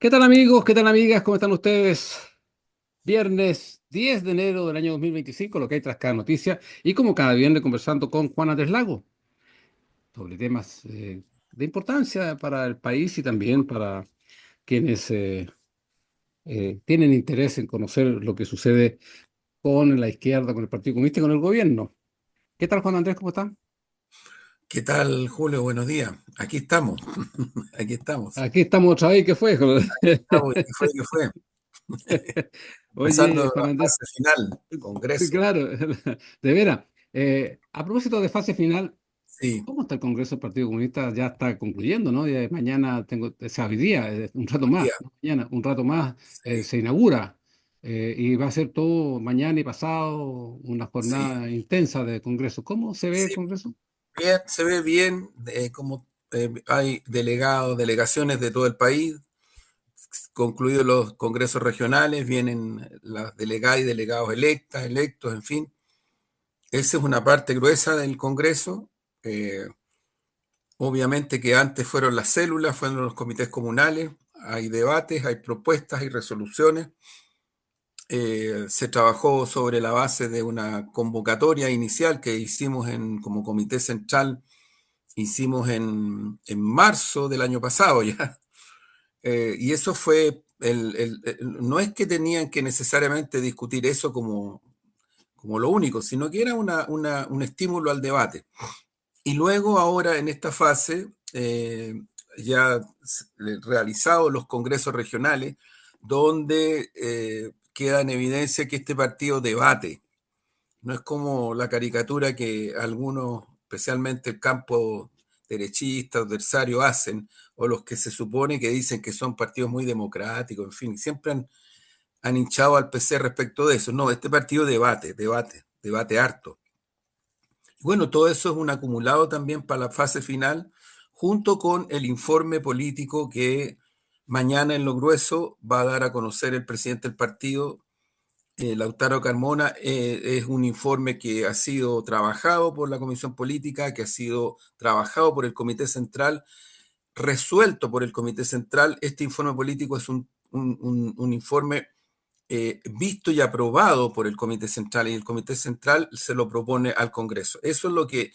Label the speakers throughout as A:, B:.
A: ¿Qué tal amigos? ¿Qué tal amigas? ¿Cómo están ustedes? Viernes 10 de enero del año 2025, lo que hay tras cada noticia, y como cada viernes conversando con Juan Andrés Lago sobre temas de importancia para el país y también para quienes tienen interés en conocer lo que sucede con la izquierda, con el Partido Comunista y con el gobierno. ¿Qué tal Juan Andrés? ¿Cómo están?
B: ¿Qué tal, Julio? Buenos días. Aquí estamos, aquí estamos.
A: Aquí estamos otra vez, ¿qué fue?
B: Estamos, ¿qué fue? ¿Qué fue? Empezando
A: Oye, Juan
B: la
A: Andrés,
B: fase final, Congreso.
A: claro, de veras. A propósito de fase final,
B: Sí,
A: ¿cómo está el Congreso del Partido Comunista? Ya está concluyendo, ¿no? Ya mañana tengo, o sea, hoy día, un rato
B: hoy
A: más,
B: día.
A: no mañana, un rato más
B: Sí,
A: se inaugura. Y va a ser todo mañana y pasado una
B: sí,
A: jornada intensa de Congreso. ¿Cómo se ve el
B: sí.
A: Congreso?
B: Bien, se ve bien, como hay delegados, delegaciones de todo el país. Concluidos los congresos regionales, vienen las delegadas y delegados electas, electos, en fin. Esa es una parte gruesa del Congreso. Eh, Obviamente que antes fueron las células, fueron los comités comunales, hay debates, hay propuestas, hay resoluciones. Se trabajó sobre la base de una convocatoria inicial que hicimos como comité central, hicimos en marzo del año pasado ya. Y eso fue, no es que tenían que necesariamente discutir eso como lo único, sino que era un estímulo al debate. Y luego ahora en esta fase, ya realizados los congresos regionales, donde queda en evidencia que este partido debate. No es como la caricatura que algunos, especialmente el campo derechista, adversario, hacen, o los que se supone que dicen que son partidos muy democráticos, en fin, siempre han hinchado al PC respecto de eso. No, este partido debate harto. Bueno, todo eso es un acumulado también para la fase final, junto con el informe político que mañana en lo grueso va a dar a conocer el presidente del partido, Lautaro Carmona. Es un informe que ha sido trabajado por la Comisión Política, que ha sido trabajado por el Comité Central, resuelto por el Comité Central. Este informe político es un informe visto y aprobado por el Comité Central, y el Comité Central se lo propone al Congreso. Eso es lo que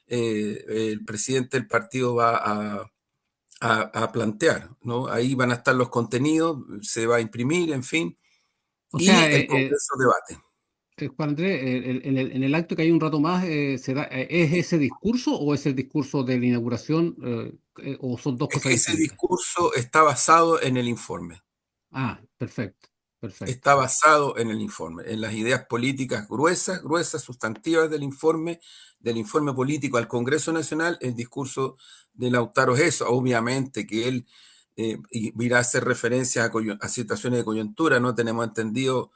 B: el presidente del partido va a plantear, ¿no? Ahí van a estar los contenidos, se va a imprimir, en fin,
A: O sea,
B: y el Congreso debate.
A: Juan Andrés, en el acto que hay un rato más, ¿es ese discurso o es el discurso de la inauguración o son dos cosas
B: Ese
A: distintas?
B: discurso está basado en el informe.
A: Ah, perfecto, perfecto.
B: Está basado en el informe, en las ideas políticas gruesas, gruesas, sustantivas del informe político al Congreso Nacional. El discurso de Lautaro es eso, obviamente que él irá a hacer referencias a situaciones de coyuntura. No tenemos entendido,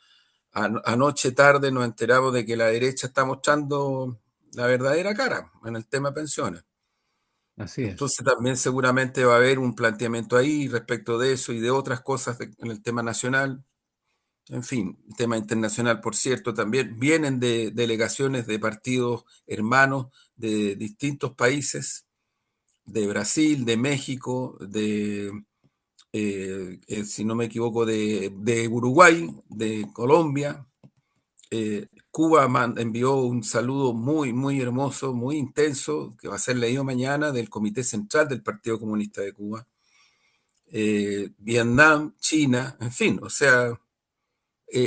B: anoche tarde nos enteramos de que la derecha está mostrando la verdadera cara en el tema pensiones.
A: Así es.
B: Entonces también seguramente va a haber un planteamiento ahí respecto de eso y de otras cosas en el tema nacional. En fin, el tema internacional, por cierto, también vienen de delegaciones de partidos hermanos de distintos países, de Brasil, de México, si no me equivoco, de Uruguay, de Colombia. Cuba envió un saludo muy, muy hermoso, muy intenso, que va a ser leído mañana del Comité Central del Partido Comunista de Cuba. Vietnam, China, en fin, o sea,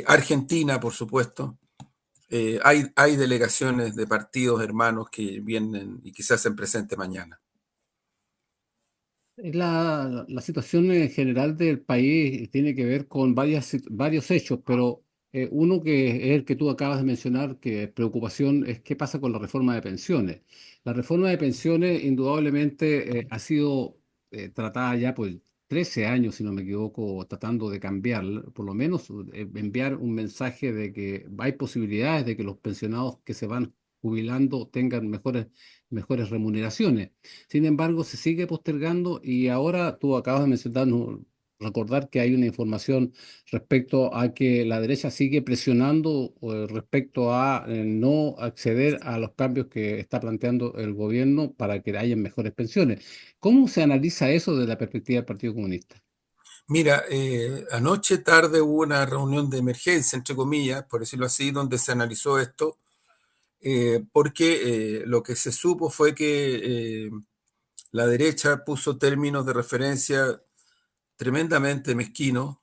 B: Argentina, por supuesto. Hay delegaciones de partidos hermanos que vienen y que se hacen presentes mañana.
A: La situación en general del país tiene que ver con varios hechos, pero uno que es el que tú acabas de mencionar, que es preocupación, es qué pasa con la reforma de pensiones. La reforma de pensiones indudablemente ha sido tratada ya por 13 años, si no me equivoco, tratando de cambiar, por lo menos enviar un mensaje de que hay posibilidades de que los pensionados que se van jubilando tengan mejores remuneraciones. Sin embargo, se sigue postergando y ahora tú acabas de mencionar, recordar que hay una información respecto a que la derecha sigue presionando respecto a no acceder a los cambios que está planteando el gobierno para que haya mejores pensiones. ¿Cómo se analiza eso desde la perspectiva del Partido Comunista?
B: Mira, anoche tarde hubo una reunión de emergencia, entre comillas, por decirlo así, donde se analizó esto, porque lo que se supo fue que la derecha puso términos de referencia tremendamente mezquinos,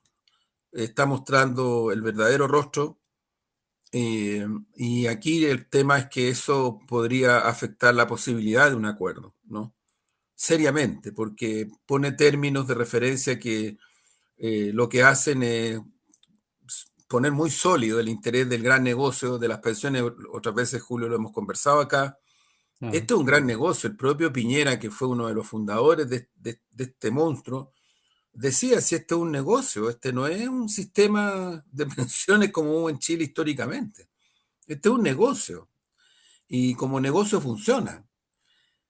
B: está mostrando el verdadero rostro, eh, y aquí el tema es que eso podría afectar la posibilidad de un acuerdo, ¿no? Seriamente, porque pone términos de referencia que lo que hacen es poner muy sólido el interés del gran negocio de las pensiones. Otras veces, Julio, lo hemos conversado acá.
A: Claro,
B: Este es un gran negocio. El propio Piñera, que fue uno de los fundadores de este monstruo, decía, si este es un negocio, este no es un sistema de pensiones como hubo en Chile históricamente. Este es un negocio y como negocio funciona.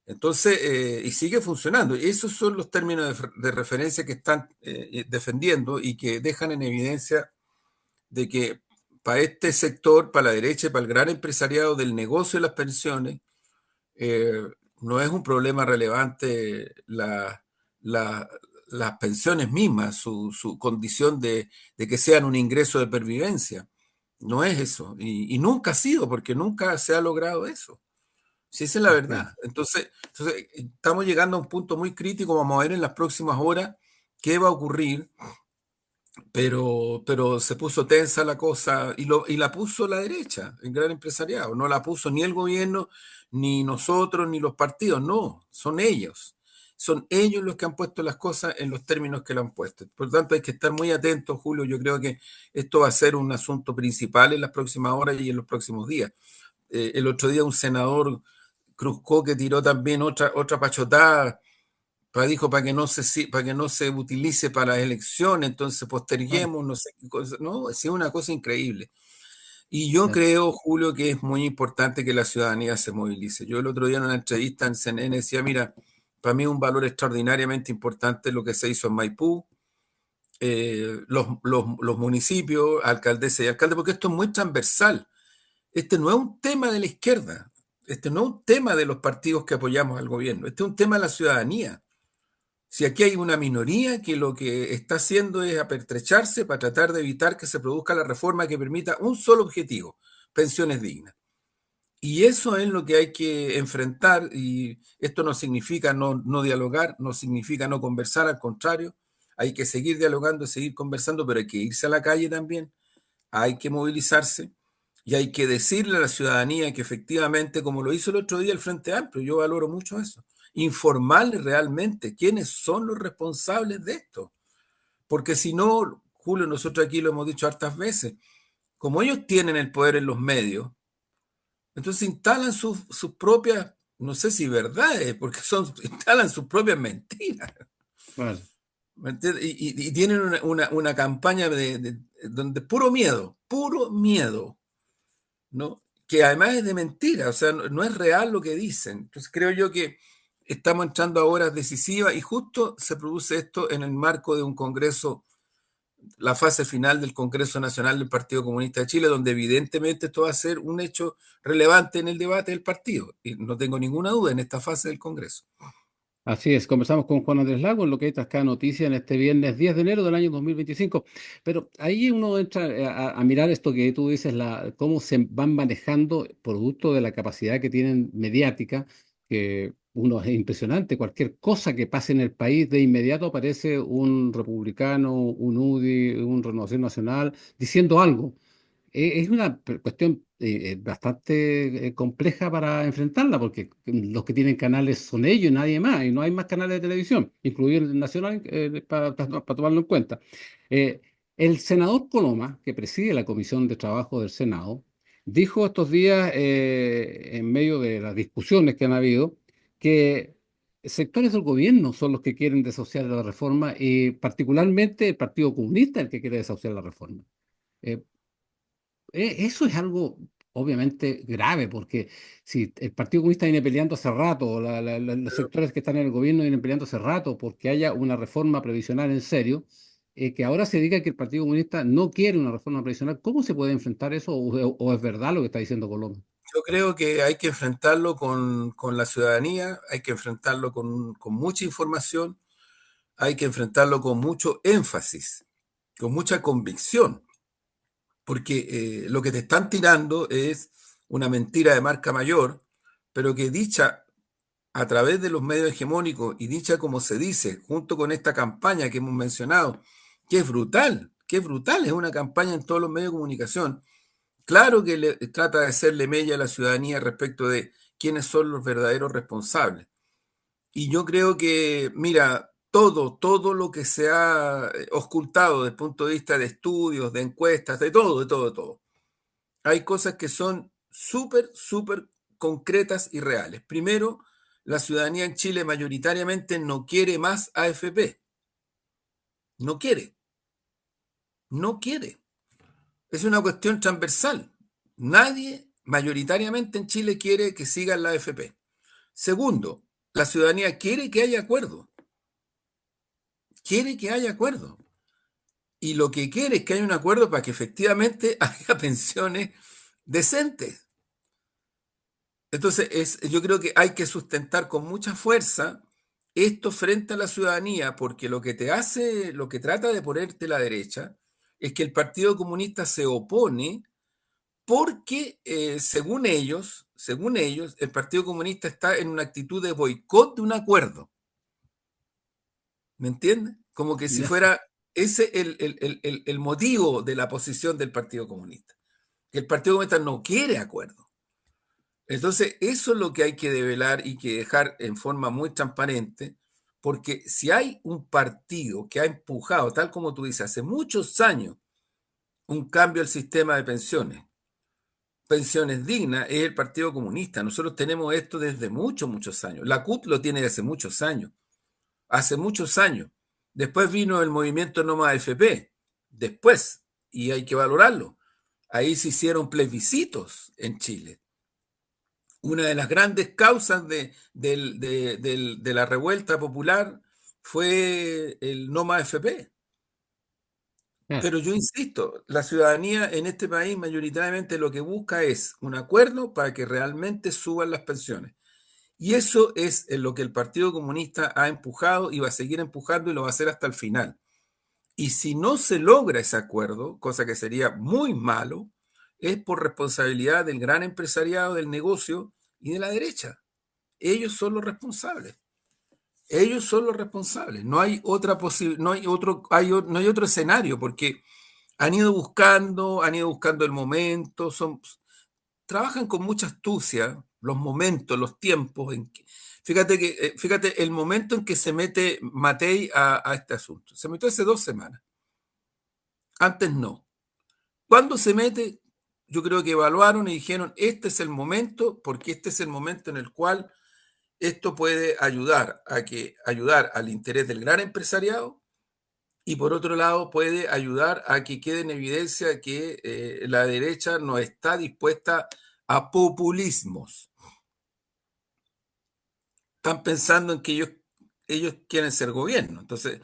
B: Entonces, y sigue funcionando. Esos son los términos de referencia que están defendiendo y que dejan en evidencia de que para este sector, para la derecha y para el gran empresariado del negocio de las pensiones, eh, no es un problema relevante la- las pensiones mismas, su condición de que sean un ingreso de pervivencia. No es eso. Y nunca ha sido, porque nunca se ha logrado eso. Si esa es la
A: entiendo.
B: verdad. Entonces, estamos llegando a un punto muy crítico. Vamos a ver en las próximas horas qué va a ocurrir, pero se puso tensa la cosa y la puso la derecha, el gran empresariado. No la puso ni el gobierno, ni nosotros, ni los partidos. No, son ellos. Son ellos los que han puesto las cosas en los términos que lo han puesto. Por lo tanto, hay que estar muy atentos, Julio. Yo creo que esto va a ser un asunto principal en las próximas horas y en los próximos días. El otro día un senador Cruzco que tiró también otra pachotada, dijo para que no se utilice para las elecciones, entonces
A: Claro,
B: posterguemos, no sé qué cosa, no, es una cosa increíble. Y yo
A: ya,
B: creo, Julio, que es muy importante que la ciudadanía se movilice. Yo el otro día en una entrevista en CNN decía, mira, para mí es un valor extraordinariamente importante lo que se hizo en Maipú, los municipios, alcaldesa y alcalde, porque esto es muy transversal. Este no es un tema de la izquierda, este no es un tema de los partidos que apoyamos al gobierno, este es un tema de la ciudadanía. Si aquí hay una minoría que lo que está haciendo es apertrecharse para tratar de evitar que se produzca la reforma que permita un solo objetivo, pensiones dignas. Y eso es lo que hay que enfrentar y esto no significa no dialogar, no significa no conversar, al contrario, hay que seguir dialogando, seguir conversando, pero hay que irse a la calle también, hay que movilizarse y hay que decirle a la ciudadanía que efectivamente, como lo hizo el otro día el Frente Amplio, yo valoro mucho eso, informarles realmente quiénes son los responsables de esto. Porque si no, Julio, nosotros aquí lo hemos dicho hartas veces, como ellos tienen el poder en los medios, entonces instalan sus propias, no sé si verdades, porque instalan sus propias mentiras.
A: claro.
B: ¿Me entiendes? Y tienen una campaña donde puro miedo, ¿no? Que además es de mentira, o sea, no es real lo que dicen. Entonces creo yo que estamos entrando a horas decisivas y justo se produce esto en el marco de un congreso, la fase final del Congreso Nacional del Partido Comunista de Chile, donde evidentemente esto va a ser un hecho relevante en el debate del partido. Y no tengo ninguna duda en esta fase del Congreso.
A: Así es, conversamos con Juan Andrés Lago en lo que es cada noticia en este viernes 10 de enero del año 2025. Pero ahí uno entra a mirar esto que tú dices, cómo se van manejando producto de la capacidad que tienen mediática, que uno es impresionante. Cualquier cosa que pase en el país, de inmediato aparece un republicano, un UDI, un Renovación Nacional, diciendo algo. Es una cuestión bastante compleja para enfrentarla, porque los que tienen canales son ellos y nadie más, y no hay más canales de televisión, incluido el nacional, para tomarlo en cuenta. Eh, el senador Coloma, que preside la Comisión de Trabajo del Senado, dijo estos días, en medio de las discusiones que han habido, que sectores del gobierno son los que quieren desahuciar la reforma y particularmente el Partido Comunista el que quiere desahuciar la reforma. Eh, Eso es algo obviamente grave, porque si el Partido Comunista viene peleando hace rato, o los sectores que están en el gobierno vienen peleando hace rato porque haya una reforma previsional en serio, que ahora se diga que el Partido Comunista no quiere una reforma previsional, ¿cómo se puede enfrentar eso? O es verdad lo que está diciendo Colombia?
B: Yo creo que hay que enfrentarlo con la ciudadanía, hay que enfrentarlo con mucha información, hay que enfrentarlo con mucho énfasis, con mucha convicción, porque lo que te están tirando es una mentira de marca mayor, pero que dicha a través de los medios hegemónicos y dicha como se dice, junto con esta campaña que hemos mencionado, que es brutal, es una campaña en todos los medios de comunicación. Claro que trata de hacerle mella a la ciudadanía respecto de quiénes son los verdaderos responsables. Y yo creo que, mira, todo lo que se ha ocultado desde el punto de vista de estudios, de encuestas, de todo. Hay cosas que son súper concretas y reales. Primero, la ciudadanía en Chile mayoritariamente no quiere más AFP. No quiere, no quiere. Es una cuestión transversal. Nadie mayoritariamente en Chile quiere que sigan la AFP. Segundo, la ciudadanía quiere que haya acuerdo. Quiere que haya acuerdo. Y lo que quiere es que haya un acuerdo para que efectivamente haya pensiones decentes. Entonces, yo creo que hay que sustentar con mucha fuerza esto frente a la ciudadanía, porque lo que te hace, lo que trata de ponerte la derecha, es que el Partido Comunista se opone porque, según ellos, el Partido Comunista está en una actitud de boicot de un acuerdo. ¿Me entiendes? Como que si
A: Ya,
B: fuera ese el motivo de la posición del Partido Comunista. Que el Partido Comunista no quiere acuerdo. Entonces, eso es lo que hay que develar y que dejar en forma muy transparente, porque si hay un partido que ha empujado, tal como tú dices, hace muchos años, un cambio al sistema de pensiones dignas, es el Partido Comunista. Nosotros tenemos esto desde muchos años. La CUT lo tiene desde muchos años, hace muchos años. Después vino el movimiento No Más AFP, después, y hay que valorarlo. Ahí se hicieron plebiscitos en Chile. Una de las grandes causas de la revuelta popular fue el no más FP.
A: claro.
B: Pero yo insisto, la ciudadanía en este país mayoritariamente lo que busca es un acuerdo para que realmente suban las pensiones. Y eso es en lo que el Partido Comunista ha empujado y va a seguir empujando y lo va a hacer hasta el final. Y si no se logra ese acuerdo, cosa que sería muy malo, es por responsabilidad del gran empresariado, del negocio y de la derecha. Ellos son los responsables. Ellos son los responsables. No hay otra no hay otro, no hay otro escenario, porque han ido buscando el momento, trabajan con mucha astucia los momentos, los tiempos. Fíjate el momento en que se mete Matei a este asunto. Se metió hace 2 semanas. Antes no. Cuando se mete, yo creo que evaluaron y dijeron, este es el momento, porque este es el momento en el cual esto puede ayudar al interés del gran empresariado y por otro lado puede ayudar a que quede en evidencia que la derecha no está dispuesta a populismos. Están pensando en que ellos quieren ser gobierno. Entonces,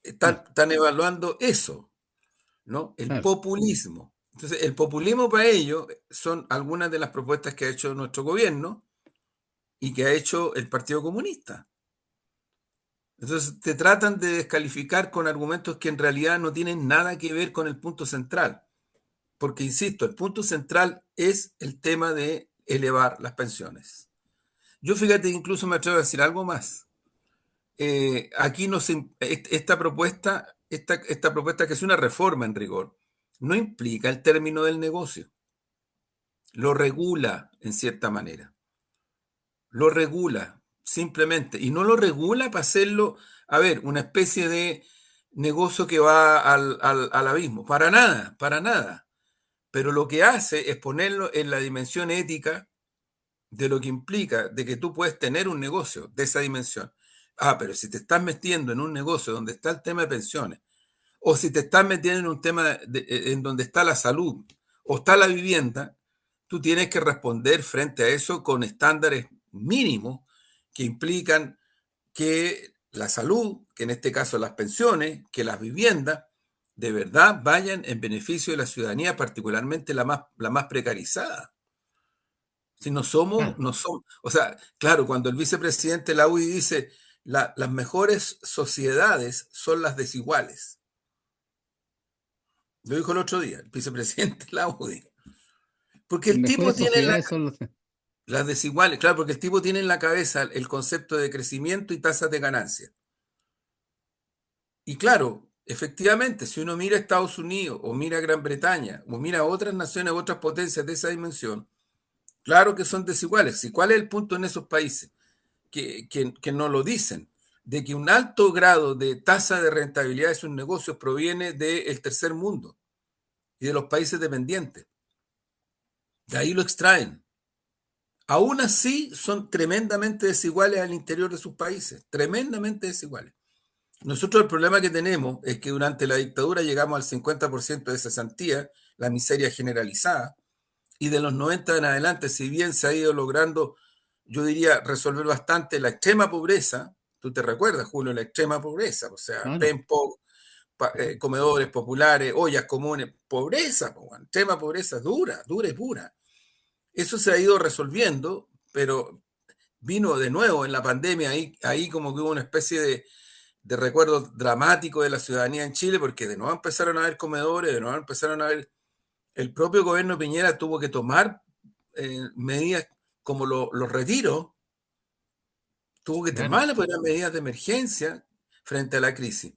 A: Sí,
B: están evaluando eso, ¿no? El
A: claro.
B: populismo. Entonces, el populismo para ellos son algunas de las propuestas que ha hecho nuestro gobierno y que ha hecho el Partido Comunista. Entonces te tratan de descalificar con argumentos que en realidad no tienen nada que ver con el punto central. Porque, insisto, el punto central es el tema de elevar las pensiones. Yo fíjate, incluso me atrevo a decir algo más. Aquí no se, esta propuesta que es una reforma en rigor, no implica el término del negocio. Lo regula en cierta manera. Lo regula, simplemente. Y no lo regula para hacerlo, a ver, una especie de negocio que va al abismo. Para nada, para nada. Pero lo que hace es ponerlo en la dimensión ética de lo que implica de que tú puedes tener un negocio de esa dimensión. Ah, pero si te estás metiendo en un negocio donde está el tema de pensiones, o si te estás metiendo en un tema en donde está la salud, o está la vivienda, tú tienes que responder frente a eso con estándares mínimos que implican que la salud, que en este caso las pensiones, que las viviendas, de verdad vayan en beneficio de la ciudadanía, particularmente la más precarizada. Si no somos,
A: Claro.
B: no somos, o sea, claro, cuando el vicepresidente de la UDI dice las mejores sociedades son las desiguales. Lo dijo el otro día, el vicepresidente de la UDI. Porque
A: Las
B: el tipo
A: mejores
B: tiene
A: sociedades son las...
B: las desiguales, claro, porque el tipo tiene en la cabeza el concepto de crecimiento y tasas de ganancia. Y claro, efectivamente, si uno mira a Estados Unidos o mira a Gran Bretaña o mira a otras naciones, otras potencias de esa dimensión, claro que son desiguales. ¿Y cuál es el punto en esos países? Que no lo dicen, de que un alto grado de tasa de rentabilidad de sus negocios proviene del tercer mundo y de los países dependientes. De ahí lo extraen. Aún así, son tremendamente desiguales al interior de sus países, tremendamente desiguales. Nosotros el problema que tenemos es que durante la dictadura llegamos al 50% de cesantía, la miseria generalizada, y de los 90 en adelante, si bien se ha ido logrando, yo diría, resolver bastante la extrema pobreza, tú te recuerdas, Julio, la extrema pobreza, o sea,
A: Claro,
B: PEMPO, comedores populares, ollas comunes, pobreza, extrema pobreza dura, dura y pura. Eso se ha ido resolviendo, pero vino de nuevo en la pandemia, ahí como que hubo una especie de recuerdo dramático de la ciudadanía en Chile, porque de nuevo empezaron a haber comedores, de nuevo empezaron a haber, el propio gobierno Piñera tuvo que tomar medidas como los retiros, tuvo que
A: claro.
B: tomar medidas de emergencia frente a la crisis.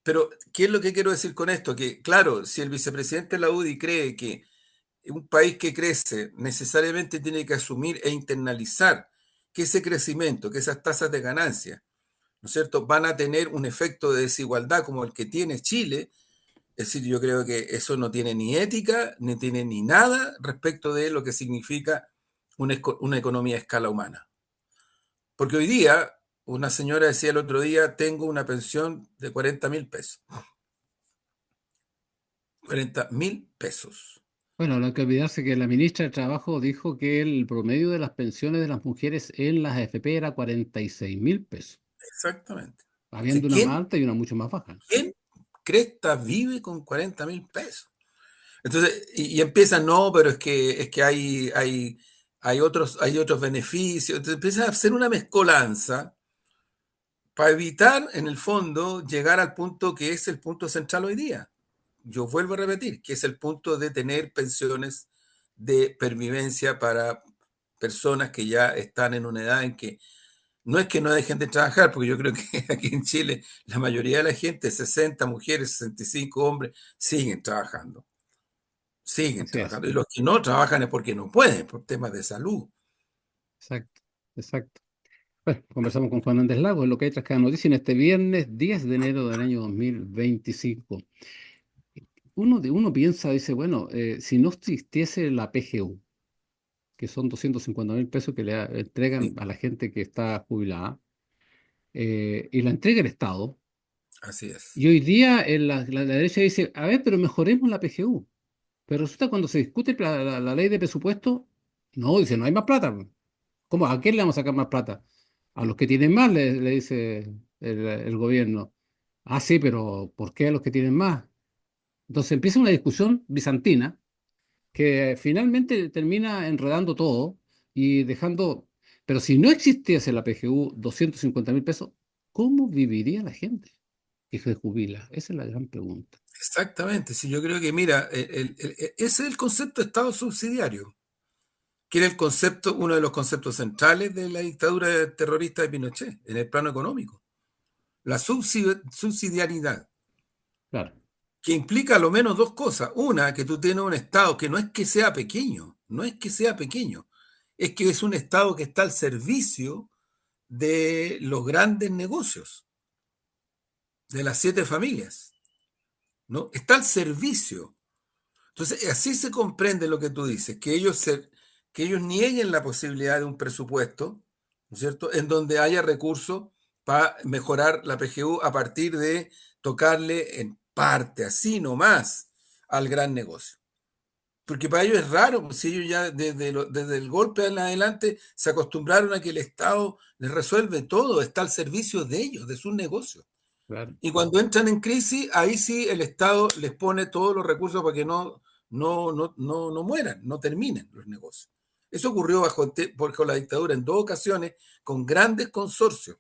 B: Pero, ¿qué es lo que quiero decir con esto? Que, claro, si el vicepresidente de la UDI cree que un país que crece necesariamente tiene que asumir e internalizar que ese crecimiento, que esas tasas de ganancia, ¿no es cierto?, van a tener un efecto de desigualdad como el que tiene Chile. Es decir, yo creo que eso no tiene ni ética, ni tiene ni nada respecto de lo que significa una economía a escala humana. Porque hoy día, una señora decía el otro día, tengo una pensión de 40.000 pesos. 40.000 pesos.
A: Bueno, no hay que olvidarse que la ministra de Trabajo dijo que el promedio de las pensiones de las mujeres en las AFP era 46.000 pesos,
B: Exactamente. O sea,
A: habiendo una más alta y una mucho más baja.
B: ¿quién cresta vive con 40.000 pesos? Entonces, y empiezan, no, pero es que hay otros beneficios. Entonces empiezan a hacer una mezcolanza para evitar, en el fondo, llegar al punto que es el punto central hoy día. Yo vuelvo a repetir, que es el punto de tener pensiones de pervivencia para personas que ya están en una edad en que no es que no dejen de trabajar, porque yo creo que aquí en Chile la mayoría de la gente, 60 mujeres, 65 hombres, siguen trabajando. Siguen
A: Así es,
B: trabajando. Y los que no trabajan es porque no pueden, por temas de salud.
A: exacto, exacto. Bueno, conversamos con Juan Andrés Lago, en lo que hay tras cada noticia en este viernes 10 de enero del año 2025. Uno piensa, dice, bueno, si no existiese la PGU, que son 250.000 pesos que entregan
B: Sí,
A: a la gente que está jubilada, y la entrega el Estado,
B: así es.
A: y hoy día la derecha dice, a ver, pero mejoremos la PGU. Pero resulta cuando se discute la ley de presupuesto, no, dice, no hay más plata. ¿Cómo? ¿A quién le vamos a sacar más plata? A los que tienen más, le dice el gobierno. Ah, sí, pero ¿por qué a los que tienen más? Entonces empieza una discusión bizantina que finalmente termina enredando todo y dejando... Pero si no existiese la PGU, 250.000 pesos, ¿cómo viviría la gente que se jubila? Esa es la gran pregunta.
B: Exactamente. Sí, yo creo que, mira, ese es el concepto de Estado subsidiario, que era el concepto, uno de los conceptos centrales de la dictadura terrorista de Pinochet, en el plano económico. La subsidiariedad,
A: Claro,
B: que implica a lo menos dos cosas. Una, que tú tienes un Estado que no es que sea pequeño, no es que sea pequeño, es que es un Estado que está al servicio de los grandes negocios, de las siete familias, ¿no? Está al servicio. Entonces, así se comprende lo que tú dices, que ellos nieguen la posibilidad de un presupuesto, ¿no es cierto?, en donde haya recursos para mejorar la PGU a partir de tocarle en parte, así nomás, al gran negocio. Porque para ellos es raro, pues si ellos ya desde el golpe en adelante se acostumbraron a que el Estado les resuelve todo, está al servicio de ellos, de sus negocios.
A: claro.
B: Y cuando entran en crisis, ahí sí el Estado les pone todos los recursos para que no mueran, no terminen los negocios. Eso ocurrió bajo la dictadura en dos ocasiones con grandes consorcios.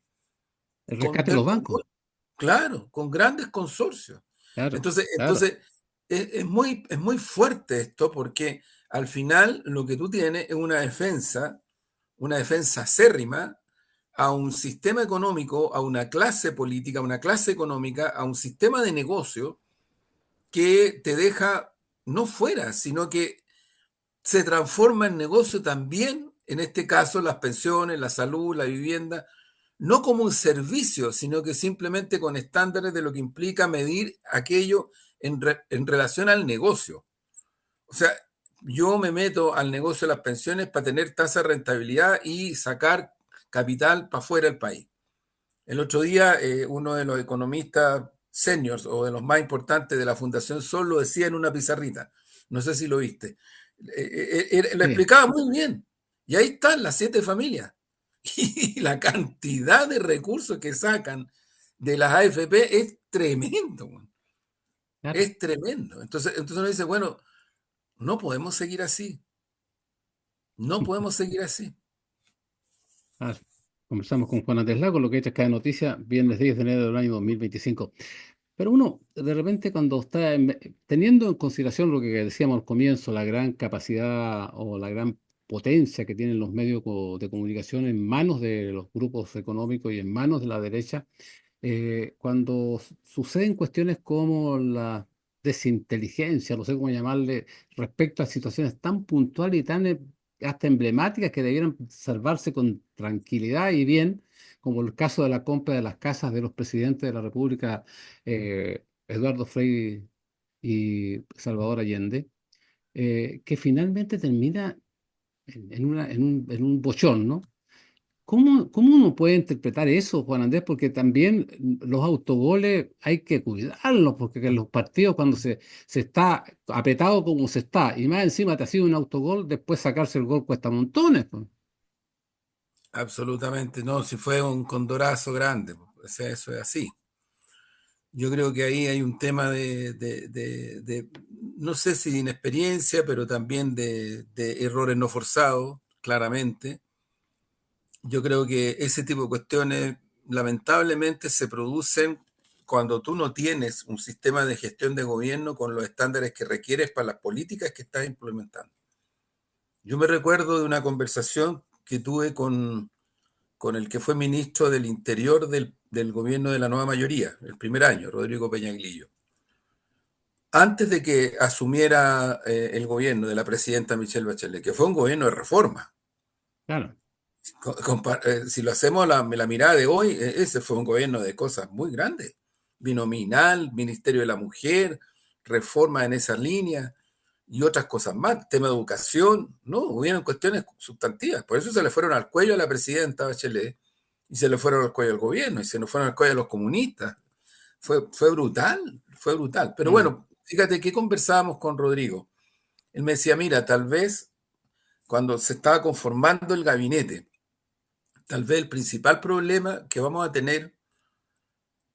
A: el
B: con,
A: rescate de los bancos.
B: claro, con grandes consorcios.
A: Claro,
B: Entonces,
A: claro.
B: es muy fuerte esto porque al final lo que tú tienes es una defensa acérrima a un sistema económico, a una clase política, a una clase económica, a un sistema de negocio que te deja no fuera, sino que se transforma en negocio también, en este caso, las pensiones, la salud, la vivienda, no como un servicio, sino que simplemente con estándares de lo que implica medir aquello en relación al negocio. O sea, yo me meto al negocio de las pensiones para tener tasa de rentabilidad y sacar capital para fuera del país. El otro día, uno de los economistas seniors o de los más importantes de la Fundación Sol lo decía en una pizarrita. No sé si lo viste. Lo
A: Sí,
B: explicaba muy bien. Y ahí están las 7 familias. Y la cantidad de recursos que sacan de las AFP es tremendo, man.
A: claro,
B: Es tremendo. Entonces uno dice, bueno, no podemos seguir así. No podemos seguir así.
A: claro. Conversamos con Juan Andrés Lago, lo que hecho cada noticia, viernes 10 de enero del año 2025. Pero uno, de repente, cuando está teniendo en consideración lo que decíamos al comienzo, la gran capacidad o la gran potencia que tienen los medios de comunicación en manos de los grupos económicos y en manos de la derecha, cuando suceden cuestiones como la desinteligencia, no sé cómo llamarle, respecto a situaciones tan puntuales y tan hasta emblemáticas que debieran salvarse con tranquilidad y bien, como el caso de la compra de las casas de los presidentes de la República, Eduardo Frei y Salvador Allende, que finalmente termina en un bochorno. ¿Cómo uno puede interpretar eso, Juan Andrés? Porque también los autogoles hay que cuidarlos, porque que los partidos cuando se está apretado como se está, y más encima te ha sido un autogol, después sacarse el gol cuesta montones, pues.
B: Absolutamente no. Si fue un condorazo grande, o sea, eso es así. Yo creo que ahí hay un tema no sé si de inexperiencia, pero también de errores no forzados, claramente. Yo creo que ese tipo de cuestiones lamentablemente se producen cuando tú no tienes un sistema de gestión de gobierno con los estándares que requieres para las políticas que estás implementando. Yo me recuerdo de una conversación que tuve con el que fue ministro del Interior del gobierno de la nueva mayoría, el primer año, Rodrigo Peñaglillo. Antes de que asumiera el gobierno de la presidenta Michelle Bachelet, que fue un gobierno de reforma.
A: Claro,
B: Si lo hacemos la mirada de hoy, ese fue un gobierno de cosas muy grandes. Binominal, Ministerio de la Mujer, reforma en esa línea y otras cosas más. Tema de educación, no, hubieron cuestiones sustantivas. Por eso se le fueron al cuello a la presidenta Bachelet y se le fueron al cuello al gobierno y se nos fueron al cuello a los comunistas. Fue brutal, fue brutal. Pero
A: claro,
B: bueno, fíjate que conversábamos con Rodrigo. Él me decía, mira, tal vez cuando se estaba conformando el gabinete, tal vez el principal problema que vamos a tener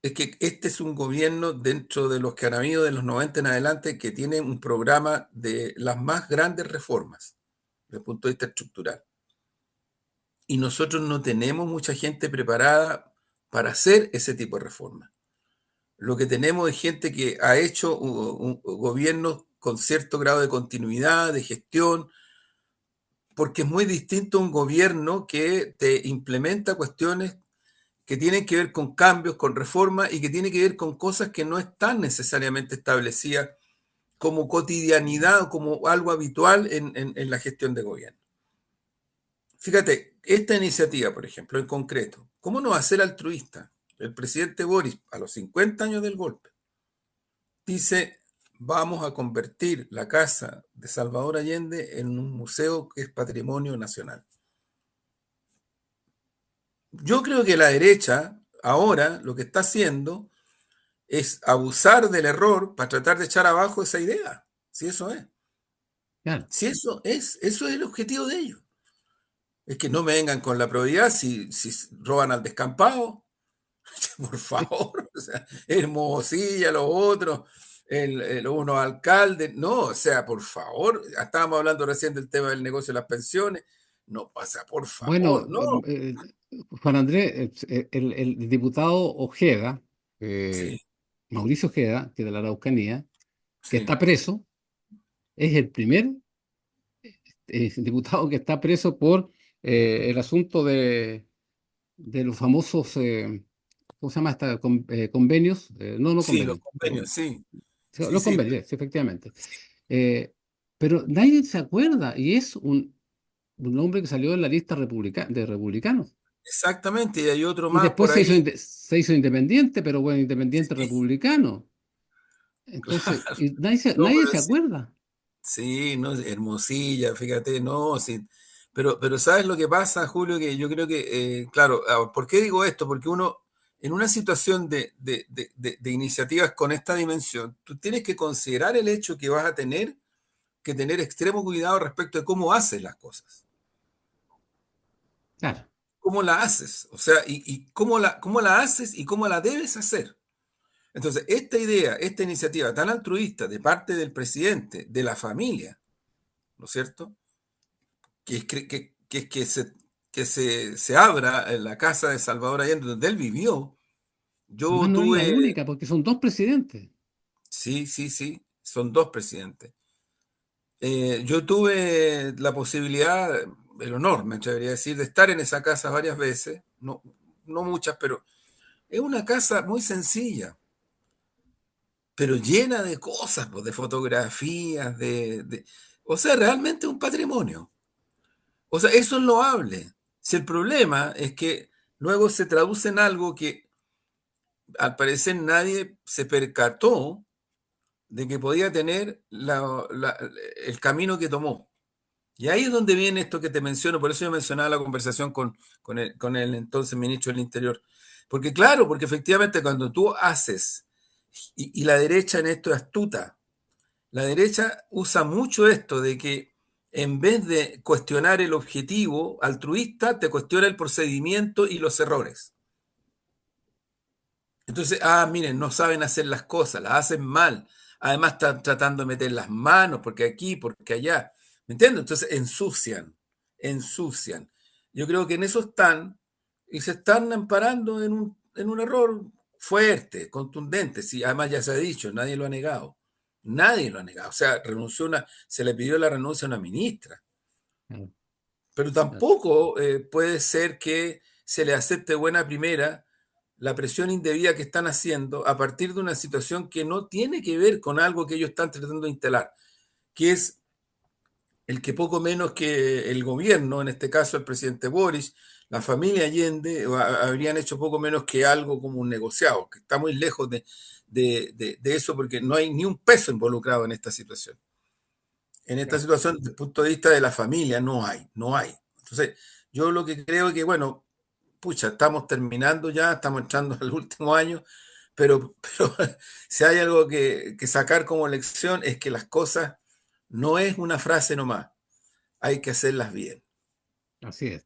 B: es que este es un gobierno dentro de los que han habido de los 90 en adelante que tiene un programa de las más grandes reformas desde el punto de vista estructural. Y nosotros no tenemos mucha gente preparada para hacer ese tipo de reformas. Lo que tenemos es gente que ha hecho gobiernos con cierto grado de continuidad, de gestión, porque es muy distinto un gobierno que te implementa cuestiones que tienen que ver con cambios, con reformas y que tienen que ver con cosas que no están necesariamente establecidas como cotidianidad o como algo habitual en la gestión de gobierno. Fíjate, esta iniciativa, por ejemplo, en concreto, ¿cómo no va a ser altruista? El presidente Boris, a los 50 años del golpe, dice, vamos a convertir la casa de Salvador Allende en un museo que es patrimonio nacional. Yo creo que la derecha ahora lo que está haciendo es abusar del error para tratar de echar abajo esa idea. Si eso es.
A: claro.
B: Si eso es el objetivo de ellos. Es que no me vengan con la probidad si roban al descampado, por favor. O sea, Hermosilla, los otros, los unos alcaldes. No, o sea, por favor. Estábamos hablando recién del tema del negocio de las pensiones. No pasa, por favor,
A: Bueno,
B: no.
A: Juan Andrés, el diputado Ojeda,
B: Sí,
A: eh, Mauricio Ojeda, que es de la Araucanía, que
B: sí,
A: está preso, es el primer diputado que está preso por el asunto de los famosos, ¿cómo se llama esta? Convenios, no
B: sí, los
A: convenios,
B: convenios, sí,
A: sí,
B: sí,
A: los
B: sí,
A: convenios, sí, efectivamente. Eh, pero nadie se acuerda y es un hombre que salió en la lista de republicanos.
B: exactamente. Y hay otro
A: Y
B: más
A: después
B: por ahí.
A: se hizo independiente, pero bueno, independiente
B: Sí,
A: republicano. Entonces,
B: claro.
A: y
B: No,
A: nadie
B: pero
A: se
B: sí,
A: acuerda.
B: sí, no, Hermosilla, fíjate, no, sí. Pero ¿sabes lo que pasa, Julio? Que yo creo que, claro, ¿por qué digo esto? Porque uno, en una situación de iniciativas con esta dimensión, tú tienes que considerar el hecho que vas a tener que tener extremo cuidado respecto de cómo haces las cosas,
A: Claro.
B: cómo la haces, o sea, y cómo la haces y cómo la debes hacer. Entonces, esta idea, esta iniciativa tan altruista de parte del presidente, de la familia, ¿no es cierto? Que es que se abra en la casa de Salvador Allende, donde él vivió.
A: Además,
B: Yo
A: no es la
B: tuve,
A: única, porque son dos presidentes.
B: sí, sí, sí, son dos presidentes. Yo tuve la posibilidad, el honor, me atrevería a decir, de estar en esa casa varias veces, no, no muchas, pero es una casa muy sencilla, pero llena de cosas, pues, de fotografías, o sea, realmente un patrimonio. O sea, eso es loable. Si el problema es que luego se traduce en algo que al parecer nadie se percató de que podía tener el camino que tomó. Y ahí es donde viene esto que te menciono, por eso yo mencionaba la conversación con el entonces ministro del Interior. Porque claro, porque efectivamente cuando tú haces, y la derecha en esto es astuta, la derecha usa mucho esto de que en vez de cuestionar el objetivo altruista, te cuestiona el procedimiento y los errores. Entonces, miren, no saben hacer las cosas, las hacen mal. Además están tratando de meter las manos, porque aquí, porque allá. ¿Me entiendes? Entonces ensucian, ensucian. Yo creo que en eso están y se están amparando en un error fuerte, contundente. Sí, además ya se ha dicho, nadie lo ha negado. Nadie lo ha negado. O sea, se le pidió la renuncia a una ministra,
A: Claro,
B: pero
A: claro.
B: tampoco puede ser que se le acepte buena primera la presión indebida que están haciendo a partir de una situación que no tiene que ver con algo que ellos están tratando de instalar, que es el que poco menos que el gobierno, en este caso el presidente Boris, la familia Allende, habrían hecho poco menos que algo como un negociado, que está muy lejos de eso porque no hay ni un peso involucrado en esta situación. En esta
A: Claro.
B: situación, desde el punto de vista de la familia, no hay, no hay. Entonces, yo lo que creo es que, bueno, pucha, estamos terminando ya, estamos entrando al último año, pero si hay algo que sacar como lección es que las cosas no es una frase nomás, hay que hacerlas bien.
A: Así es.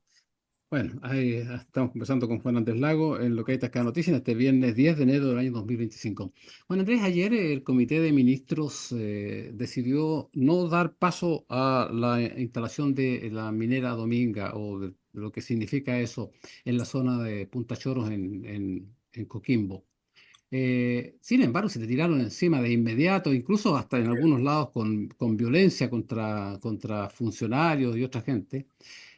A: Bueno, ahí estamos conversando con Juan Andrés Lago en lo que hay Tascada Noticias, este viernes 10 de enero del año 2025. Juan Andrés, ayer el Comité de Ministros decidió no dar paso a la instalación de la minera Dominga o de lo que significa eso en la zona de Punta Choros en Coquimbo. Sin embargo, se le tiraron encima de inmediato, incluso hasta en algunos lados con violencia contra funcionarios y otra gente.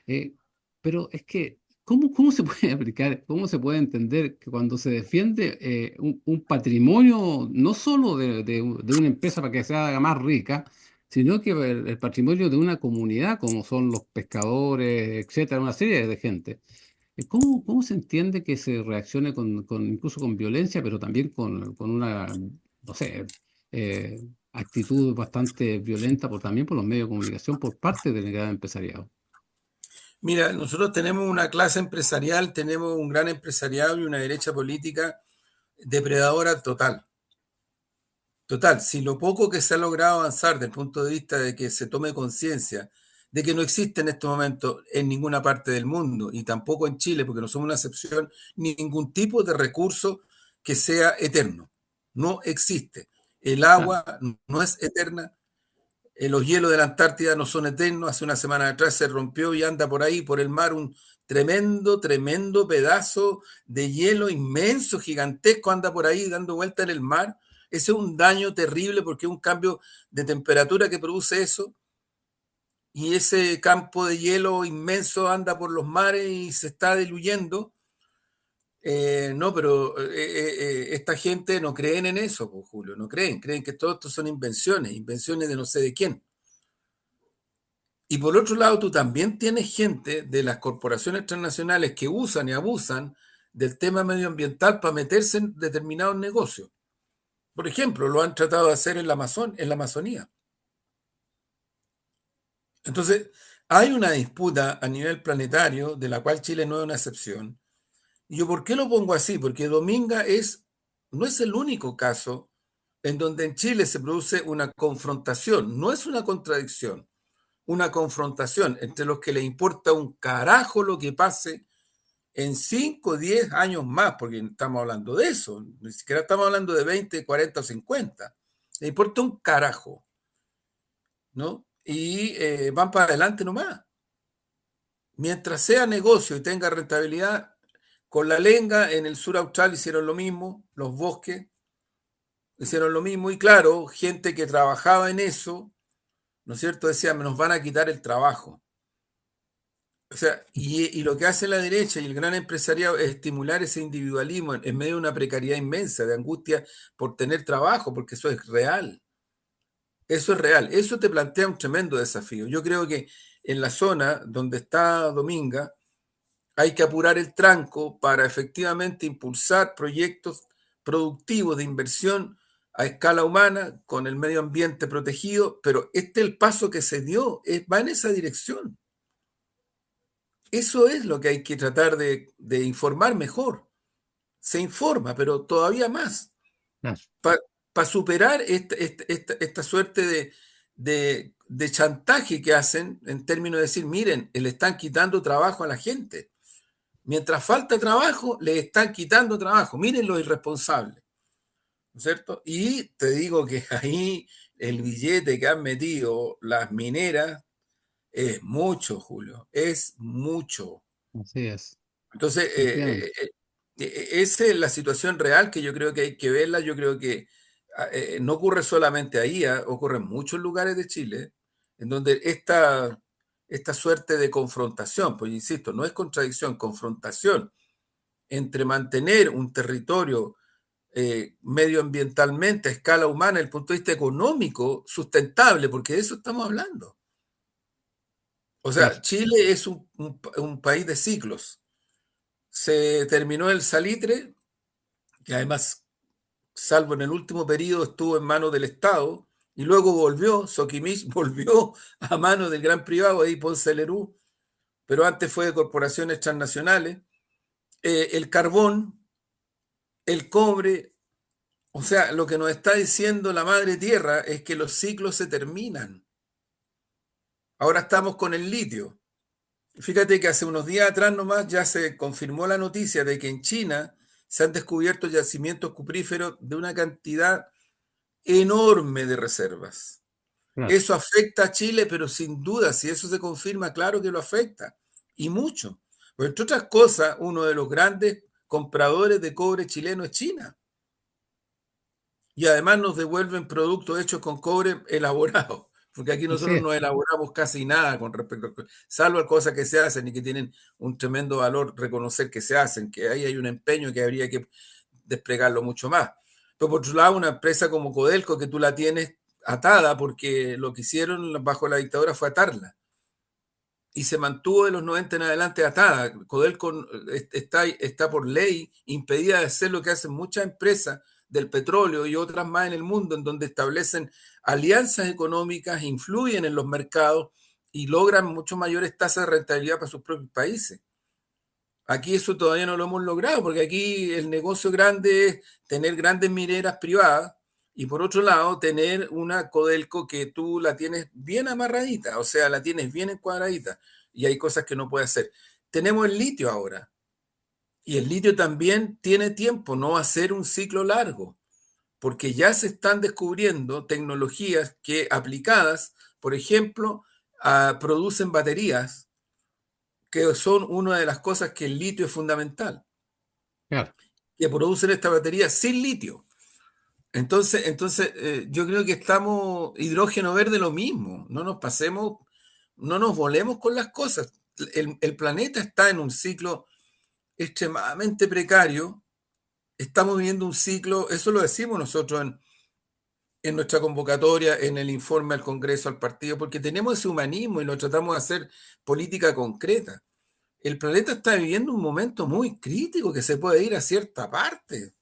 A: Eh, pero es que, ¿cómo se puede aplicar, cómo se puede entender que cuando se defiende un patrimonio, no solo de una empresa para que se haga más rica, sino que el patrimonio de una comunidad, como son los pescadores, etcétera, una serie de gente? ¿Cómo se entiende que se reaccione incluso con violencia, pero también con una, no sé, actitud bastante violenta también por los medios de comunicación por parte del gran empresariado?
B: Mira, nosotros tenemos una clase empresarial, tenemos un gran empresariado y una derecha política depredadora total. Total, si lo poco que se ha logrado avanzar desde el punto de vista de que se tome conciencia de que no existe en este momento en ninguna parte del mundo y tampoco en Chile, porque no somos una excepción, ningún tipo de recurso que sea eterno. No existe. El
A: Claro,
B: agua no es eterna, Los hielos de la Antártida no son eternos. Hace una semana atrás se rompió y anda por ahí, por el mar, un tremendo, tremendo pedazo de hielo inmenso, gigantesco, anda por ahí dando vuelta en el mar. Ese es un daño terrible porque es un cambio de temperatura que produce eso. Y ese campo de hielo inmenso anda por los mares y se está diluyendo. No, pero esta gente no creen en eso, pues, Julio, no creen, creen que todo esto son invenciones, invenciones de no sé de quién. Y por otro lado, tú también tienes gente de las corporaciones transnacionales que usan y abusan del tema medioambiental para meterse en determinados negocios. Por ejemplo, lo han tratado de hacer en la Amazonía. Entonces, hay una disputa a nivel planetario, de la cual Chile no es una excepción. ¿Y yo por qué lo pongo así? Porque no es el único caso en donde en Chile se produce una confrontación, no es una contradicción, una confrontación entre los que les importa un carajo lo que pase en 5 o 10 años más, porque estamos hablando de eso, ni siquiera estamos hablando de 20, 40 o 50. Les importa un carajo, ¿no? Y van para adelante nomás. Mientras sea negocio y tenga rentabilidad, con la lenga en el sur austral hicieron lo mismo, los bosques hicieron lo mismo, y claro, gente que trabajaba en eso, ¿no es cierto? Decía, nos van a quitar el trabajo. O sea, y lo que hace la derecha y el gran empresariado es estimular ese individualismo en medio de una precariedad inmensa, de angustia por tener trabajo, porque eso es real. Eso es real. Eso te plantea un tremendo desafío. Yo creo que en la zona donde está Dominga hay que apurar el tranco para efectivamente impulsar proyectos productivos de inversión a escala humana, con el medio ambiente protegido, pero este es el paso que se dio, va en esa dirección. Eso es lo que hay que tratar de informar mejor. Se informa, pero todavía más,
A: Claro.
B: para superar esta suerte de chantaje que hacen en términos de decir, miren, le están quitando trabajo a la gente. Mientras falta trabajo, le están quitando trabajo. Miren lo irresponsable, ¿no es cierto? Y te digo que ahí el billete que han metido las mineras es mucho, Julio, es mucho.
A: Así es,
B: Entonces,
A: efectivamente.
B: esa es la situación real que yo creo que hay que verla. Yo creo que no ocurre solamente ahí, ocurre en muchos lugares de Chile, en donde esta suerte de confrontación, pues insisto, no es contradicción, confrontación entre mantener un territorio medioambientalmente a escala humana, desde el punto de vista económico, sustentable, porque de eso estamos hablando. O
A: Claro.
B: sea, Chile es un país de ciclos. Se terminó el salitre, que además, salvo en el último periodo, estuvo en manos del Estado, y luego volvió, Soquimich volvió a manos del gran privado, ahí Ponce Lerú, pero antes fue de corporaciones transnacionales. El carbón, el cobre, o sea, lo que nos está diciendo la madre tierra es que los ciclos se terminan. Ahora estamos con el litio. Fíjate que hace unos días atrás nomás ya se confirmó la noticia de que en China se han descubierto yacimientos cupríferos de una cantidad enorme de reservas.
A: Claro.
B: Eso afecta a Chile, pero sin duda, si eso se confirma, claro que lo afecta. Y mucho. Pues, entre otras cosas, uno de los grandes compradores de cobre chileno es China. Y además nos devuelven productos hechos con cobre elaborados, porque aquí
A: Así
B: nosotros
A: es.
B: no elaboramos casi nada con respecto a, salvo a cosas que se hacen y que tienen un tremendo valor reconocer que se hacen, que ahí hay un empeño que habría que desplegarlo mucho más. Pero por otro lado, una empresa como Codelco, que tú la tienes atada, porque lo que hicieron bajo la dictadura fue atarla, y se mantuvo de los 90 en adelante atada. Codelco está por ley impedida de hacer lo que hacen muchas empresas del petróleo y otras más en el mundo, en donde establecen alianzas económicas, influyen en los mercados y logran mucho mayores tasas de rentabilidad para sus propios países. Aquí eso todavía no lo hemos logrado, porque aquí el negocio grande es tener grandes mineras privadas y por otro lado tener una Codelco que tú la tienes bien amarradita, o sea, la tienes bien encuadradita y hay cosas que no puede hacer. Tenemos el litio ahora y el litio también tiene tiempo, no va a ser un ciclo largo, porque ya se están descubriendo tecnologías que aplicadas, por ejemplo, producen baterías, que son una de las cosas que el litio es fundamental,
A: Claro.
B: que producen esta batería sin litio. Yo creo que estamos hidrógeno verde lo mismo, no nos pasemos, no nos volemos con las cosas. El planeta está en un ciclo extremadamente precario, estamos viviendo un ciclo, eso lo decimos nosotros en nuestra convocatoria, en el informe al Congreso, al partido, porque tenemos ese humanismo y lo tratamos de hacer política concreta. El planeta está viviendo un momento muy crítico que se puede ir a cierta parte.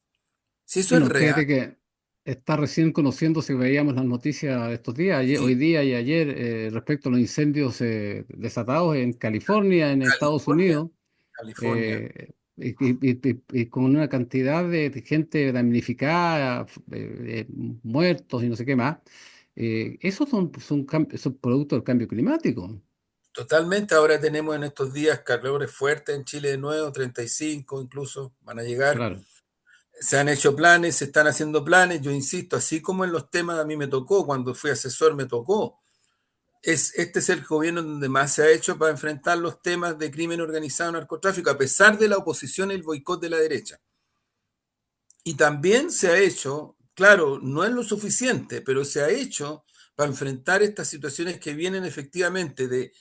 B: Si eso es
A: Bueno,
B: real,
A: fíjate que está recién conociendo, si veíamos las noticias de estos días, hoy
B: sí,
A: día y ayer, respecto a los incendios desatados en California, en Estados
B: California,
A: Unidos,
B: California.
A: y con una cantidad de gente damnificada, muertos y no sé qué más. Esos son productos del cambio climático.
B: Totalmente, ahora tenemos en estos días calores fuertes en Chile de nuevo, 35 incluso, van a llegar.
A: Claro.
B: Se han hecho planes, se están haciendo planes, yo insisto, así como en los temas a mí me tocó, cuando fui asesor me tocó. Este es el gobierno donde más se ha hecho para enfrentar los temas de crimen organizado y narcotráfico, a pesar de la oposición y el boicot de la derecha. Y también se ha hecho, claro, no es lo suficiente, pero se ha hecho para enfrentar estas situaciones que vienen efectivamente de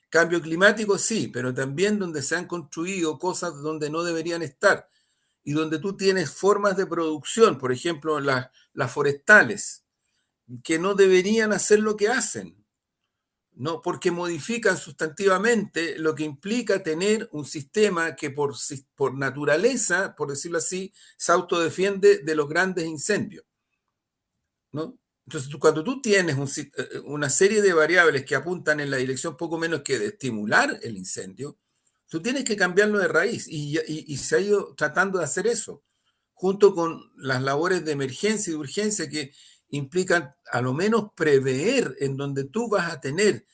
B: cambio climático, sí, pero también donde se han construido cosas donde no deberían estar y donde tú tienes formas de producción, por ejemplo, las forestales, que no deberían hacer lo que hacen, ¿no? Porque modifican sustantivamente lo que implica tener un sistema que por naturaleza, por decirlo así, se autodefiende de los grandes incendios, ¿no? Entonces, cuando tú tienes una serie de variables que apuntan en la dirección poco menos que de estimular el incendio, tú tienes que cambiarlo de raíz y se ha ido tratando de hacer eso, junto con las labores de emergencia y de urgencia que implican a lo menos prever en donde tú vas a tener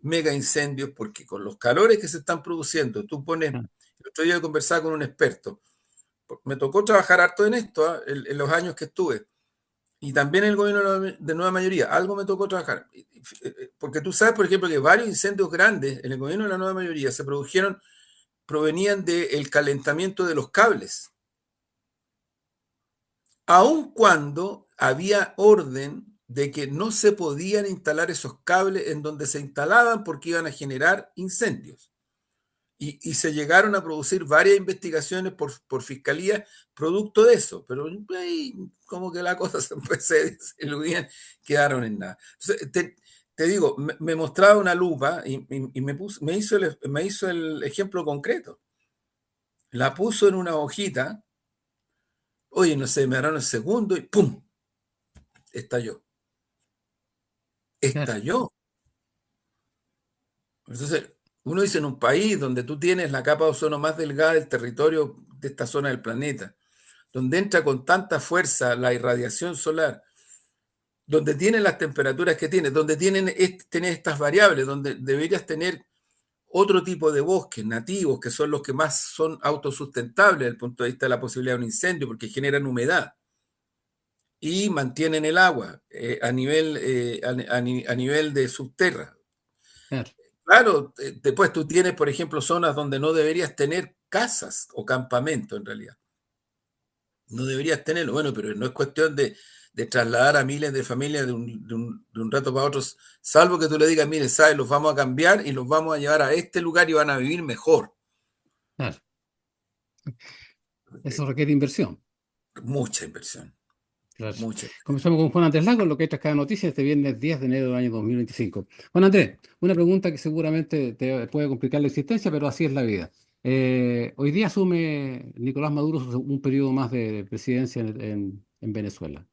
B: mega incendios, porque con los calores que se están produciendo, tú pones,
A: Ah,
B: el otro día conversaba con un experto, me tocó trabajar harto en esto, en los años que estuve, y también el gobierno de nueva mayoría, algo me tocó trabajar, porque tú sabes, por ejemplo, que varios incendios grandes en el gobierno de la nueva mayoría se produjeron, provenían del calentamiento de los cables, aun cuando había orden de que no se podían instalar esos cables en donde se instalaban porque iban a generar incendios. Y se llegaron a producir varias investigaciones por fiscalía producto de eso, pero ahí como que la cosa se eludían, quedaron en nada. Entonces, te digo, me mostraba una lupa y me hizo el ejemplo concreto. La puso en una hojita, oye, no sé, me daron el segundo y ¡pum! Estalló.
A: claro.
B: Estalló. Entonces, uno dice en un país donde tú tienes la capa de ozono más delgada del territorio de esta zona del planeta, donde entra con tanta fuerza la irradiación solar, donde tienen las temperaturas que tiene, donde tienen estas variables, donde deberías tener otro tipo de bosques nativos, que son los que más son autosustentables desde el punto de vista de la posibilidad de un incendio, porque generan humedad y mantienen el agua a nivel de subterra.
A: Claro.
B: Claro, después tú tienes, por ejemplo, zonas donde no deberías tener casas o campamentos en realidad. No deberías tenerlo. Bueno, pero no es cuestión de trasladar a miles de familias de un rato para otro, salvo que tú le digas, mire, ¿sabes? Los vamos a cambiar y los vamos a llevar a este lugar y van a vivir mejor.
A: Claro.
B: Eh,
A: Eso requiere inversión.
B: mucha inversión,
A: Claro.
B: mucha.
A: Comenzamos con Juan Andrés Lago, en lo que es cada noticia este viernes 10 de enero del año 2025. Juan Andrés, una pregunta que seguramente te puede complicar la existencia, pero así es la vida. Hoy día asume Nicolás Maduro un periodo más de presidencia en Venezuela.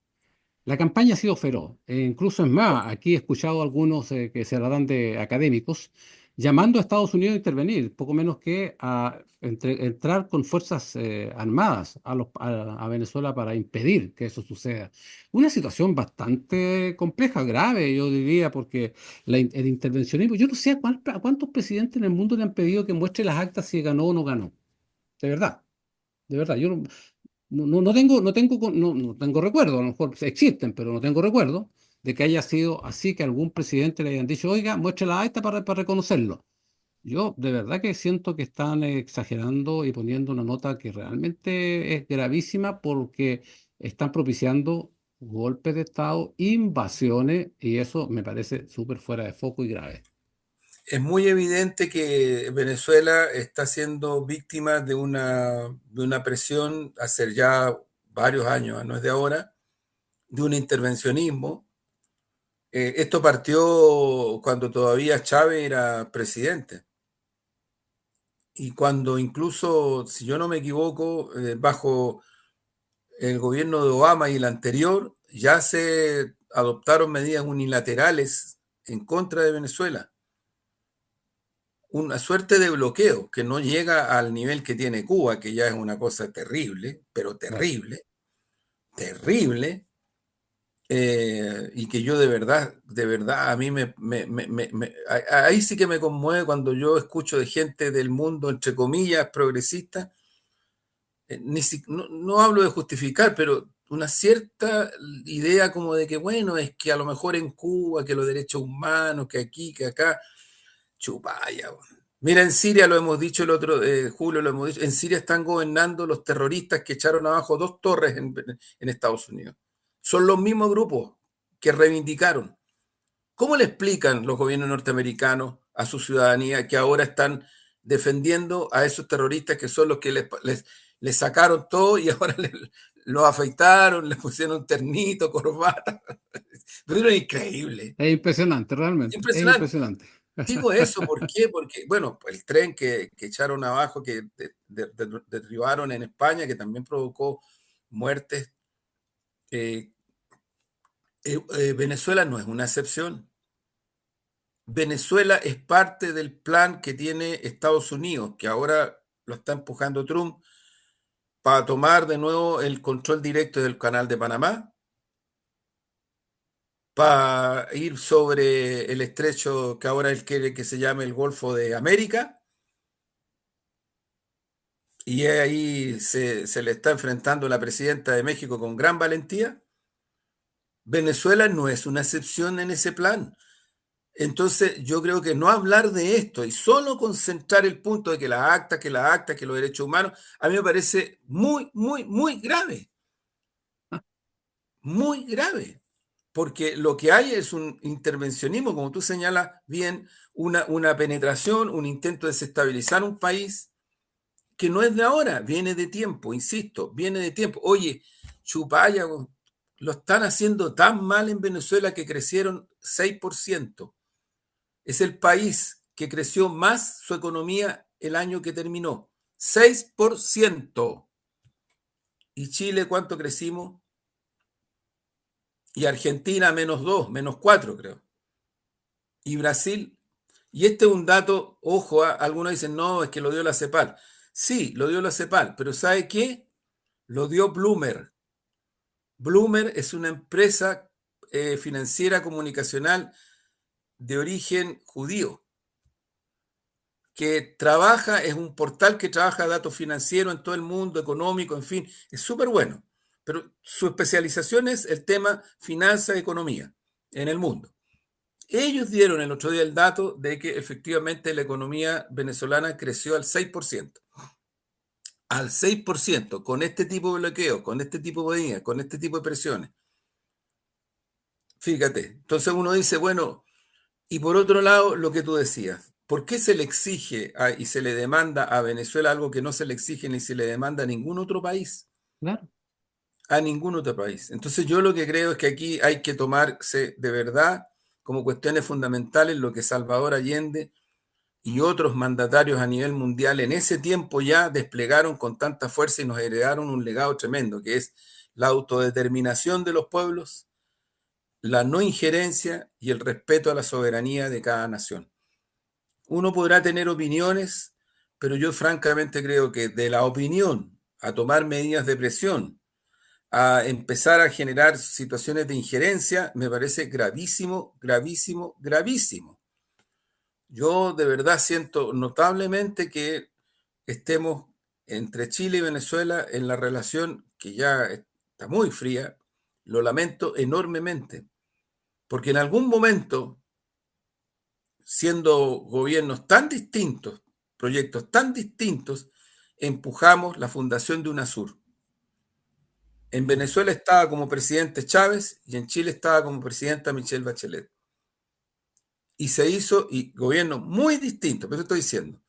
A: La campaña ha sido feroz, incluso es más, aquí he escuchado a algunos que se la dan de académicos llamando a Estados Unidos a intervenir, poco menos que a entrar con fuerzas armadas a Venezuela para impedir que eso suceda. Una situación bastante compleja, grave, yo diría, porque el intervencionismo, yo no sé a cuántos presidentes en el mundo le han pedido que muestre las actas si ganó o no ganó, de verdad, yo no. no tengo recuerdo, a lo mejor existen, pero no tengo recuerdo de que haya sido así, que algún presidente le hayan dicho, oiga, muestre la acta para reconocerlo. Yo de verdad que siento que están exagerando y poniendo una nota que realmente es gravísima porque están propiciando golpes de Estado, invasiones, y eso me parece súper fuera de foco y grave.
B: Es muy evidente que Venezuela está siendo víctima de una presión hace ya varios años, no es de ahora, de un intervencionismo. Esto partió cuando todavía Chávez era presidente y cuando incluso, si yo no me equivoco, bajo el gobierno de Obama y el anterior, ya se adoptaron medidas unilaterales en contra de Venezuela. Una suerte de bloqueo que no llega al nivel que tiene Cuba, que ya es una cosa terrible, pero
A: Claro.
B: terrible, terrible, y que yo de verdad, a mí ahí sí que me conmueve cuando yo escucho de gente del mundo, entre comillas, progresista, no hablo de justificar, pero una cierta idea como de que, bueno, es que a lo mejor en Cuba, que los derechos humanos, que aquí, que acá, chupaya. Bueno. Mira, en Siria lo hemos dicho el otro, Julio, lo hemos dicho, en Siria están gobernando los terroristas que echaron abajo dos torres en Estados Unidos. Son los mismos grupos que reivindicaron. ¿Cómo le explican los gobiernos norteamericanos a su ciudadanía que ahora están defendiendo a esos terroristas que son los que les sacaron todo y ahora los afeitaron, les pusieron ternito, corbata? Pero era increíble,
A: Es impresionante, realmente, es
B: impresionante.
A: impresionante.
B: Digo eso, ¿por qué? Porque, bueno, el tren que echaron abajo, que derribaron en España, que también provocó muertes, eh, Venezuela no es una excepción. Venezuela es parte del plan que tiene Estados Unidos, que ahora lo está empujando Trump para tomar de nuevo el control directo del canal de Panamá, para ir sobre el estrecho que ahora él quiere que se llame el Golfo de América, y ahí se le está enfrentando la presidenta de México con gran valentía. Venezuela no es una excepción en ese plan. Entonces, yo creo que no hablar de esto y solo concentrar el punto de que la acta, que los derechos humanos, a mí me parece muy, muy, muy grave, porque lo que hay es un intervencionismo, como tú señalas bien, una penetración, un intento de desestabilizar un país que no es de ahora, viene de tiempo, insisto, viene de tiempo. Oye, Chupaya, lo están haciendo tan mal en Venezuela que crecieron 6%. Es el país que creció más su economía el año que terminó. 6%. ¿Y Chile cuánto crecimos? Y Argentina -2, -4 creo. Y Brasil. Y este es un dato, ojo, algunos dicen, no, es que lo dio la CEPAL. Sí, lo dio la CEPAL, pero ¿sabe qué? Lo dio Bloomer. Bloomer es una empresa financiera comunicacional de origen judío, que trabaja, es un portal que trabaja datos financieros en todo el mundo, económico, en fin, es súper bueno. Pero su especialización es el tema finanzas y economía en el mundo. Ellos dieron el otro día el dato de que efectivamente la economía venezolana creció al 6%. Al 6%, con este tipo de bloqueos, con este tipo de medidas, con este tipo de presiones. Fíjate, entonces uno dice, bueno, y por otro lado, lo que tú decías, ¿por qué se le exige y se le demanda a Venezuela algo que no se le exige ni se le demanda a ningún otro país?
A: Claro.
B: A ningún otro país. Entonces yo lo que creo es que aquí hay que tomarse de verdad como cuestiones fundamentales lo que Salvador Allende y otros mandatarios a nivel mundial en ese tiempo ya desplegaron con tanta fuerza y nos heredaron un legado tremendo, que es la autodeterminación de los pueblos, la no injerencia y el respeto a la soberanía de cada nación. Uno podrá tener opiniones, pero yo francamente creo que de la opinión a tomar medidas de presión, a empezar a generar situaciones de injerencia, me parece gravísimo, gravísimo, gravísimo. Yo de verdad siento notablemente que estemos entre Chile y Venezuela en la relación que ya está muy fría, lo lamento enormemente, porque en algún momento, siendo gobiernos tan distintos, proyectos tan distintos, empujamos la fundación de UNASUR. En
A: Mm.
B: Venezuela estaba como presidente Chávez y en Chile estaba como presidenta Michelle Bachelet. Y se hizo, y gobiernos muy distintos, pero estoy diciendo.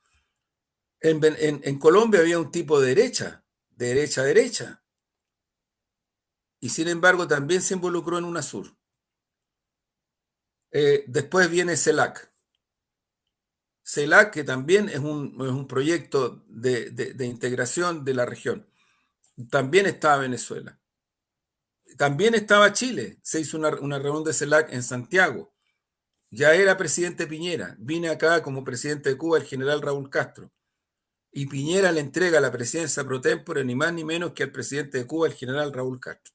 B: En Colombia había un tipo derecha, y sin embargo también se involucró en UNASUR. Después viene CELAC, que también es un proyecto de integración de la región. También estaba Venezuela. También estaba Chile. Se hizo una reunión de CELAC en Santiago. Ya era presidente Piñera. Vine acá como presidente de Cuba el general Raúl Castro. Y Piñera le entrega la presidencia pro tempore ni más ni menos que al presidente de Cuba, el general Raúl Castro.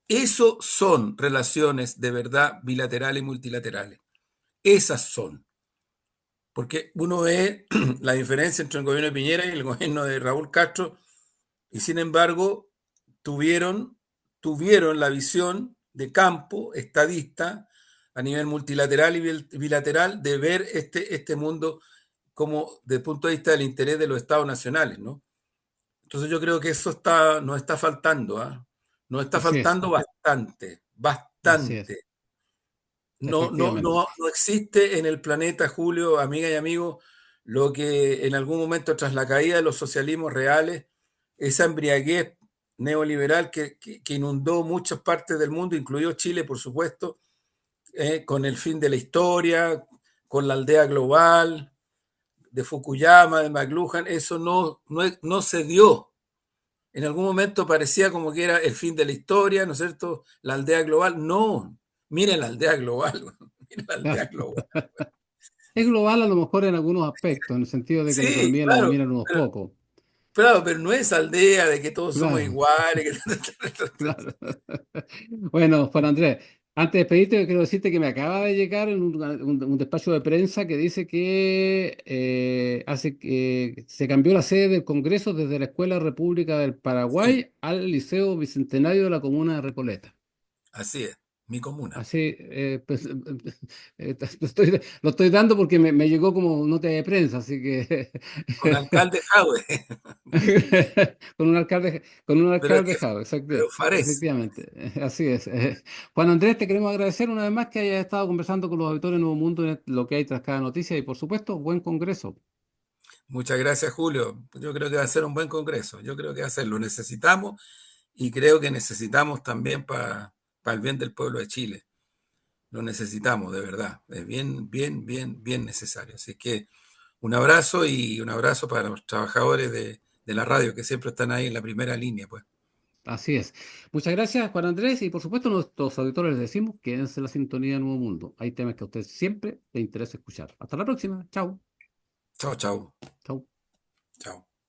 B: Eso son relaciones de verdad bilaterales y multilaterales. Esas son. Porque uno ve la diferencia entre el gobierno de Piñera y el gobierno de Raúl Castro, y sin embargo tuvieron, tuvieron la visión de campo, estadista, a nivel multilateral y bilateral, de ver este mundo como desde el punto de vista del interés de los estados nacionales, ¿no? Entonces yo creo que eso nos está faltando, ¿eh? Nos está
A: Así es,
B: faltando bastante,
A: así es,
B: bastante.
A: efectivamente.
B: No existe en el planeta, Julio, amiga y amigo, lo que en algún momento tras la caída de los socialismos reales, esa embriaguez neoliberal que inundó muchas partes del mundo, incluido Chile, por supuesto, con el fin de la historia, con la aldea global, de Fukuyama, de McLuhan, eso no se dio. En algún momento parecía como que era el fin de la historia, ¿no es cierto? La aldea global. No, miren la aldea global, miren la aldea
A: Claro.
B: global.
A: Es global a lo mejor en algunos aspectos, en el sentido de que la
B: Sí,
A: economía la
B: claro,
A: dominan unos
B: pero,
A: pocos.
B: claro, pero no es aldea de que todos somos
A: Claro,
B: iguales.
A: claro. Bueno, Juan Andrés, antes de despedirte, quiero decirte que me acaba de llegar en un despacho de prensa que dice que hace que se cambió la sede del Congreso desde la Escuela República del
B: Sí,
A: Paraguay al Liceo Bicentenario de la Comuna de Recoleta.
B: así es, mi comuna.
A: Así, pues, lo estoy dando porque me llegó como nota de prensa, así que
B: Con alcalde Jadwe,
A: con un
B: pero,
A: alcalde Jado,
B: pero Fares.
A: efectivamente, así es. Juan Andrés, te queremos agradecer una vez más que hayas estado conversando con los auditores de Nuevo Mundo en lo que hay tras cada noticia y por supuesto, buen congreso.
B: Muchas gracias, Julio. Yo creo que va a ser un buen congreso. Yo creo que va a ser, lo necesitamos y creo que necesitamos también para el bien del pueblo de Chile. Lo necesitamos, de verdad. Es bien, bien, bien, bien necesario. Así que un abrazo y un abrazo para los trabajadores de la radio que siempre están ahí en la primera línea, pues.
A: Así es. Muchas gracias, Juan Andrés, y por supuesto, a nuestros auditores les decimos quédense en la sintonía de Nuevo Mundo. Hay temas que a ustedes siempre les interesa escuchar. Hasta la próxima. Chao.
B: Chao, chao,
A: Chao.
B: chao.